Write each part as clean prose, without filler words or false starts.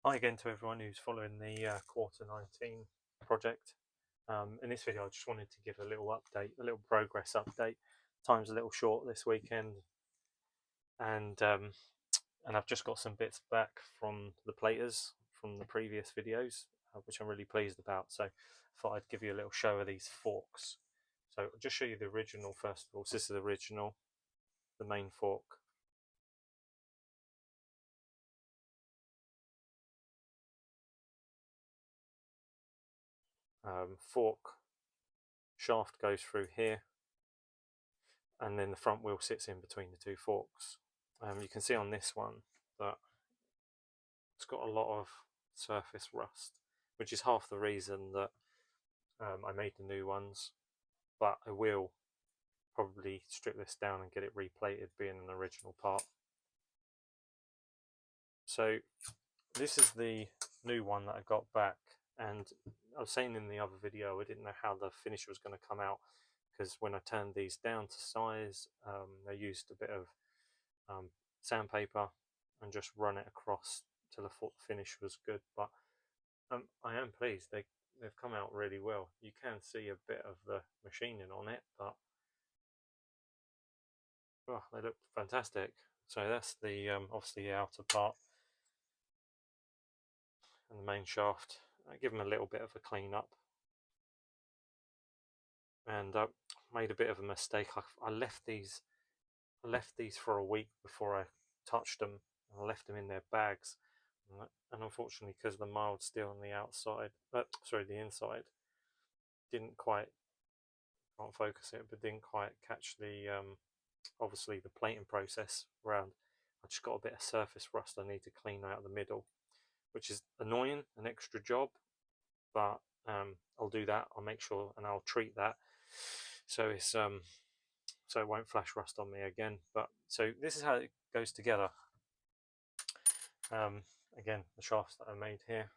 Hi again to everyone who's following the Quarter 19 project. In this video I just wanted to give a little update, a little progress update. Time's a little short this weekend, and I've just got some bits back from the platers from the previous videos, which I'm really pleased about. So I thought I'd give you a little show of these forks. So I'll just show you the original first of all. So this is the original, the main fork. Fork shaft goes through here, and then the front wheel sits in between the two forks. You can see on this one that it's got a lot of surface rust, which is half the reason that I made the new ones, but I will probably strip this down and get it replated, being an original part. So this is the new one that I got back, and I was saying in the other video I didn't know how the finish was going to come out, because when I turned these down to size, I used a bit of sandpaper and just run it across till I thought the finish was good. But I am pleased, they've come out really well. You can see a bit of the machining on it, but oh, they look fantastic. So that's the obviously the outer part and the main shaft. I give them a little bit of a clean up, and made a bit of a mistake. I left these for a week before I touched them, and I left them in their bags, and unfortunately, because the mild steel on the outside, sorry, the inside, didn't quite, can't focus it, but didn't quite catch the obviously the plating process around. I just got a bit of surface rust I need to clean out the middle, which is annoying, an extra job, but I'll do that. I'll make sure, and I'll treat that so it's so it won't flash rust on me again. But so this is how it goes together. Again, the shafts that I made here.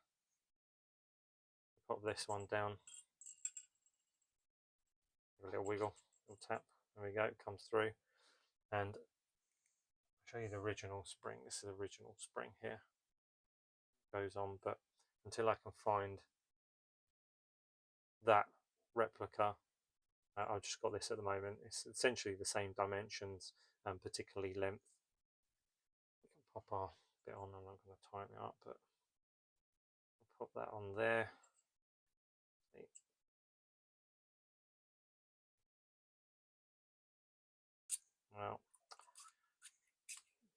Pop this one down, give a little wiggle, little tap. There we go. It comes through, and I'll show you the original spring. This is the original spring here. Goes on, but until I can find that replica, I've just got this at the moment. It's essentially the same dimensions, and particularly length. We can pop our bit on. I'm not going to tighten it up, but I'll pop that on there. See. Well,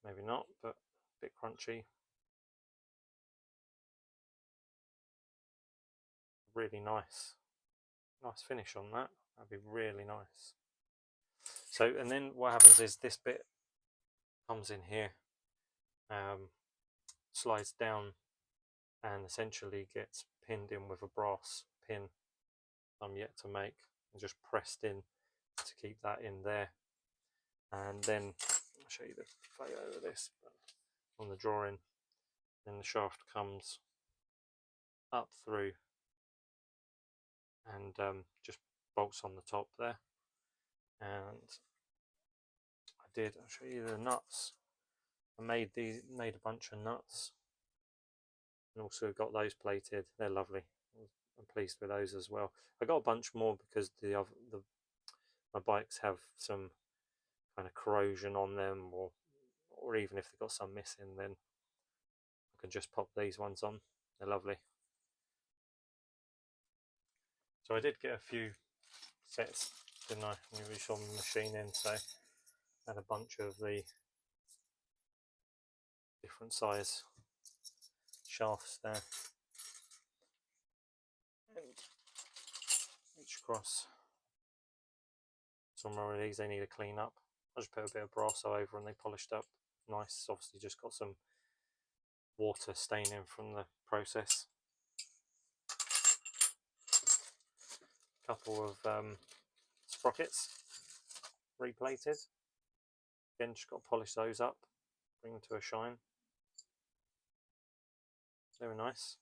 maybe not, but a bit crunchy. Really nice finish on that. That'd be really nice. So, and then what happens is this bit comes in here, slides down, and essentially gets pinned in with a brass pin I'm yet to make, and just pressed in to keep that in there. And then I'll show you the photo of this on the drawing. Then the shaft comes up through and just bolts on the top there. And I'll show you the nuts. I made a bunch of nuts, and also got those plated. They're lovely. I'm pleased with those as well. I got a bunch more because my bikes have some kind of corrosion on them, or even if they've got some missing, then I can just pop these ones on. They're lovely. So I did get a few sets, didn't I? We saw the machining, so I had a bunch of the different size shafts there, and each cross. Some more of these they need a clean up. I just put a bit of brasso over and they polished up nice. Obviously just got some water staining from the process. A couple of sprockets replated. Again, just got to polish those up, bring them to a shine. They were nice.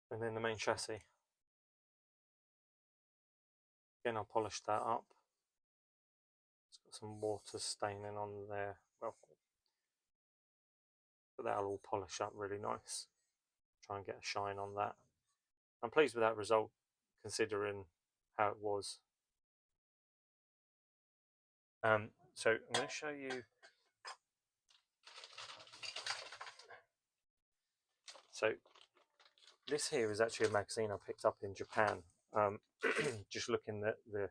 And then the main chassis. Again, I'll polish that up. It's got some water staining on there. Well, but that'll all polish up really nice. Try and get a shine on that. I'm pleased with that result considering how it was. So I'm going to show you. So this here is actually a magazine I picked up in Japan. Just looking at the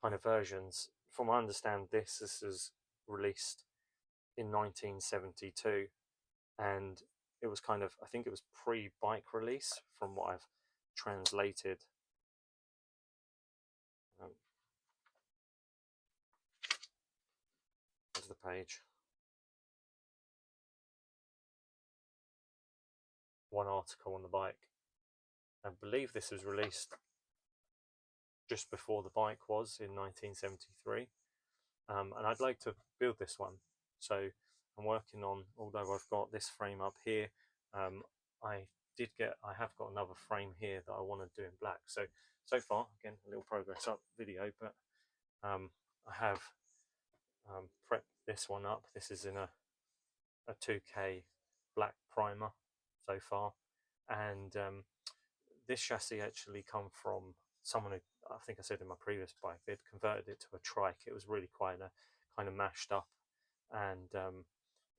kind of versions. From what I understand, this is released in 1972, and it was kind of, I think it was pre-bike release from what I've translated. There's the page. One article on the bike. I believe this was released just before the bike was in 1973, and I'd like to build this one. So I'm working on, although I've got this frame up here, I have got another frame here that I want to do in black. So far, again, a little progress up video, but I have prepped this one up. This is in a 2K black primer so far, and this chassis actually come from someone who, I think I said in my previous bike, they'd converted it to a trike. It was really quite a kind of mashed up, and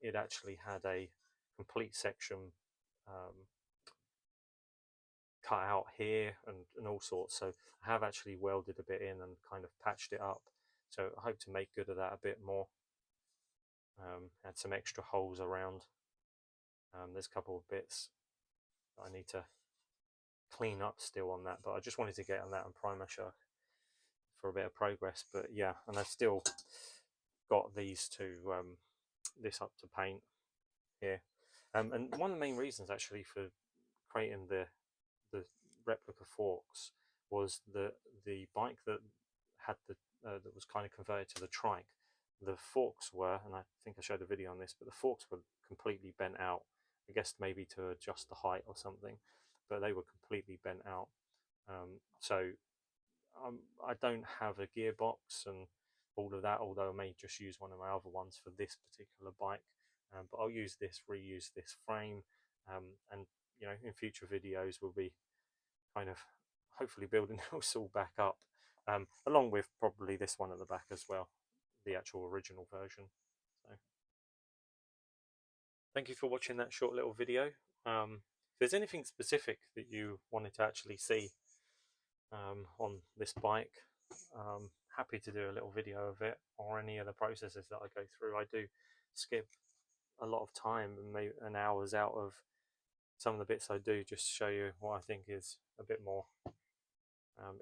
it actually had a complete section cut out here and all sorts. So I have actually welded a bit in and kind of patched it up. So I hope to make good of that a bit more. Add some extra holes around. There's a couple of bits that I need to clean up still on that, but I just wanted to get on that and primer show for a bit of progress. But yeah, and I've still got these two, this up to paint here. And one of the main reasons actually for creating the replica forks was the bike that had the that was kind of converted to the trike. The forks were, and I think I showed a video on this, but the forks were completely bent out. I guess maybe to adjust the height or something, but they were completely bent out. So I don't have a gearbox and all of that, although I may just use one of my other ones for this particular bike. But I'll use this, reuse this frame, and you know, in future videos we'll be kind of hopefully building this all back up, along with probably this one at the back as well, the actual original version. So thank you for watching that short little video. If there's anything specific that you wanted to actually see on this bike, happy to do a little video of it, or any of the processes that I go through. I do skip a lot of time and maybe an hours out of some of the bits I do, just to show you what I think is a bit more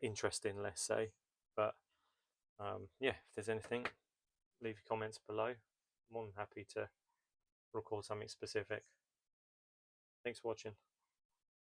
interesting, let's say. But yeah, if there's anything, leave your comments below. I'm more than happy to record something specific. Thanks for watching.